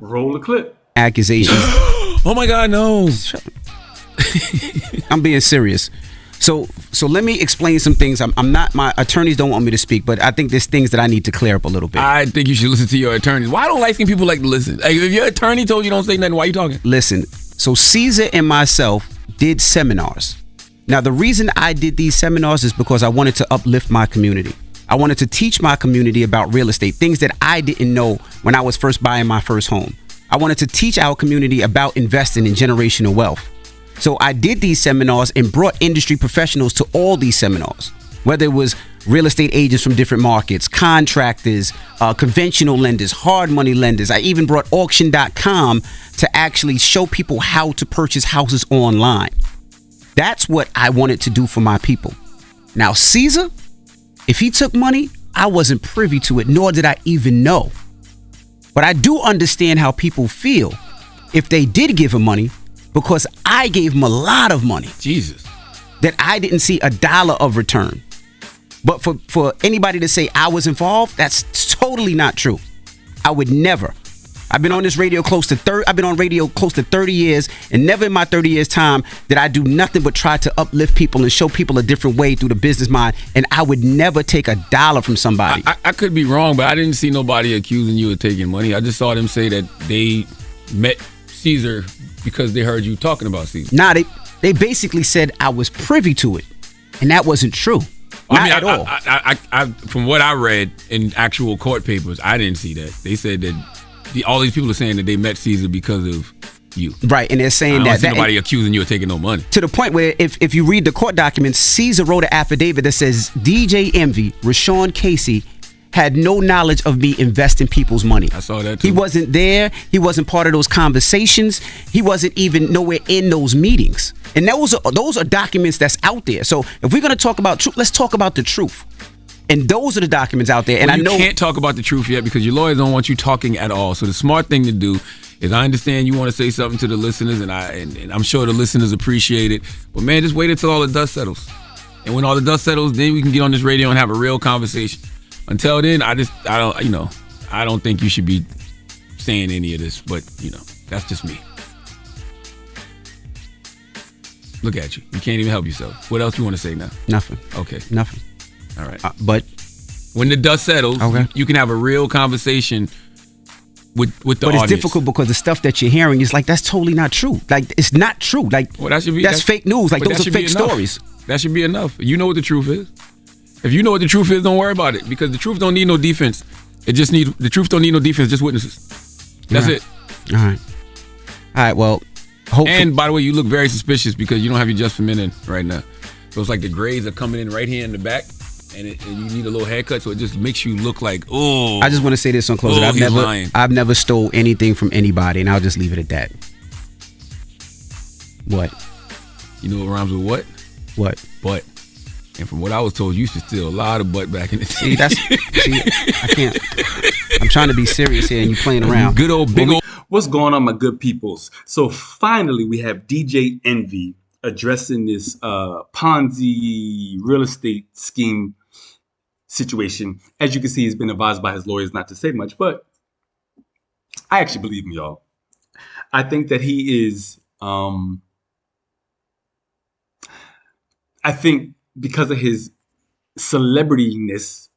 Roll the clip. Accusations. Oh my God, no. I'm being serious. So let me explain some things. I'm not, my attorneys don't want me to speak, but I think there's things that I need to clear up a little bit. I think you should listen to your attorneys. Why don't light-skinned people like to listen? Like, if your attorney told you don't say nothing, why are you talking? Listen, so Caesar and myself did seminars. Now, the reason I did these seminars is because I wanted to uplift my community. I wanted to teach my community about real estate, things that I didn't know when I was first buying my first home. I wanted to teach our community about investing in generational wealth. So I did these seminars and brought industry professionals to all these seminars, whether it was real estate agents from different markets, contractors, conventional lenders, hard money lenders. I even brought auction.com to actually show people how to purchase houses online. That's what I wanted to do for my people. Now, Caesar, if he took money, I wasn't privy to it, nor did I even know. But I do understand how people feel if they did give him money, because I gave him a lot of money. Jesus. That I didn't see a dollar of return. But for anybody to say I was involved, that's totally not true. I would never. I've been on this radio I've been on radio close to 30 years, and never in my 30 years time did I do nothing but try to uplift people and show people a different way through the business mind. And I would never take a dollar from somebody. I could be wrong, but I didn't see nobody accusing you of taking money. I just saw them say that they met Caesar because they heard you talking about Caesar. Nah, they basically said I was privy to it, and that wasn't true. Not at all. I from what I read in actual court papers, I didn't see that. They said that all these people are saying that they met Caesar because of you. Right, and they're saying I don't that see nobody accusing you of taking no money. To the point where if you read the court documents, Caesar wrote an affidavit that says DJ Envy, Rashawn Casey, had no knowledge of me investing people's money. I saw that too. He wasn't there. He wasn't part of those conversations. He wasn't even nowhere in those meetings. And those are documents that's out there. So if we're going to talk about truth, let's talk about the truth. And those are the documents out there. And well, I know you can't talk about the truth yet because your lawyers don't want you talking at all. So the smart thing to do is, I understand you want to say something to the listeners, and I'm sure the listeners appreciate it. But man, just wait until all the dust settles. And when all the dust settles, then we can get on this radio and have a real conversation. Until then, I don't think you should be saying any of this, but that's just me. Look at you. You can't even help yourself. What else you want to say now? Nothing. Okay. Nothing. All right. But when the dust settles, okay, you can have a real conversation with the audience. But it's difficult because the stuff that you're hearing is like, that's totally not true. Like, it's not true. Like, well, that's fake news. Like, those are fake stories. That should be enough. You know what the truth is. If you know what the truth is, don't worry about it, because the truth don't need no defense. The truth don't need no defense, just witnesses. That's it. All right. Well, hopefully. And by the way, you look very suspicious because you don't have your Just for Men in right now. So it's like the grades are coming in right here in the back, and you need a little haircut, so it just makes you look like, oh. I just want to say this on closing. I've never stole anything from anybody, and I'll just leave it at that. What? You know what rhymes with what? What? Butt. And from what I was told, you used to steal a lot of butt back in the day. See, I can't. I'm trying to be serious here, and you playing around. Good old big old. What's going on, my good peoples? So finally, we have DJ Envy addressing this Ponzi real estate scheme situation. As you can see, he's been advised by his lawyers not to say much, but I actually believe him, y'all. I think that he is. I think because of his celebrityness,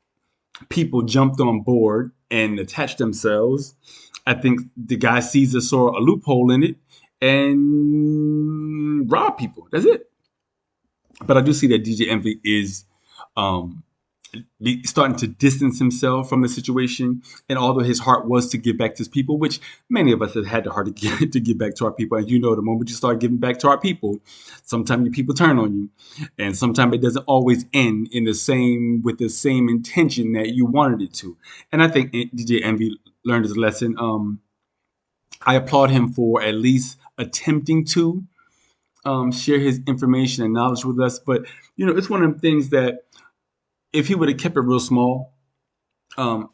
people jumped on board and attached themselves. I think the guy Caesar saw a loophole in it and robbed people. That's it. But I do see that DJ Envy is starting to distance himself from the situation. And although his heart was to give back to his people, which many of us have had the heart to give back to our people. And the moment you start giving back to our people, sometimes your people turn on you. And sometimes it doesn't always end with the same intention that you wanted it to. And I think DJ Envy learned his lesson. I applaud him for at least attempting to share his information and knowledge with us. But, it's one of them things that if he would have kept it real small,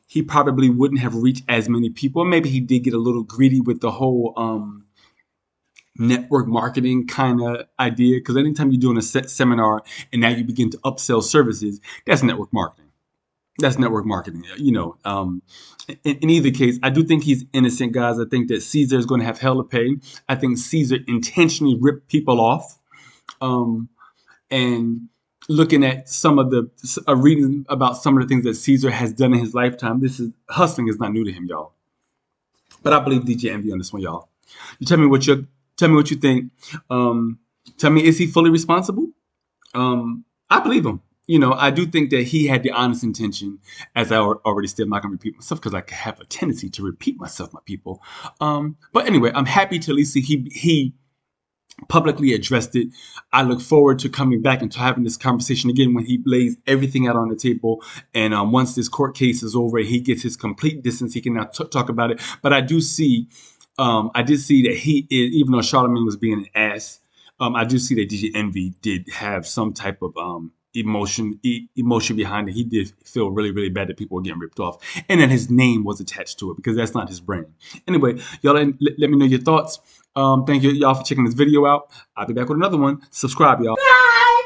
he probably wouldn't have reached as many people. Maybe he did get a little greedy with the whole network marketing kind of idea. Because anytime you're doing a seminar and now you begin to upsell services, that's network marketing. That's network marketing, in either case, I do think he's innocent, guys. I think that Caesar is going to have hell to pay. I think Caesar intentionally ripped people off. And looking at some of the reading about some of the things that Caesar has done in his lifetime, hustling is not new to him, y'all. But I believe DJ Envy on this one, y'all. You tell me what you think. Tell me, is he fully responsible? I believe him. I do think that he had the honest intention, as I already said. I'm not going to repeat myself because I have a tendency to repeat myself, my people. But anyway, I'm happy to at least see he publicly addressed it. I look forward to coming back and to having this conversation again when he lays everything out on the table. And once this court case is over, he gets his complete distance. He can now talk about it. But I did see that he is, even though Charlamagne was being an ass, I do see that DJ Envy did have some type of emotion behind it. He did feel really, really bad that people were getting ripped off, and then his name was attached to it because that's not his brand. Anyway, y'all let me know your thoughts. Thank you, y'all, for checking this video out. I'll be back with another one. Subscribe, y'all. Bye.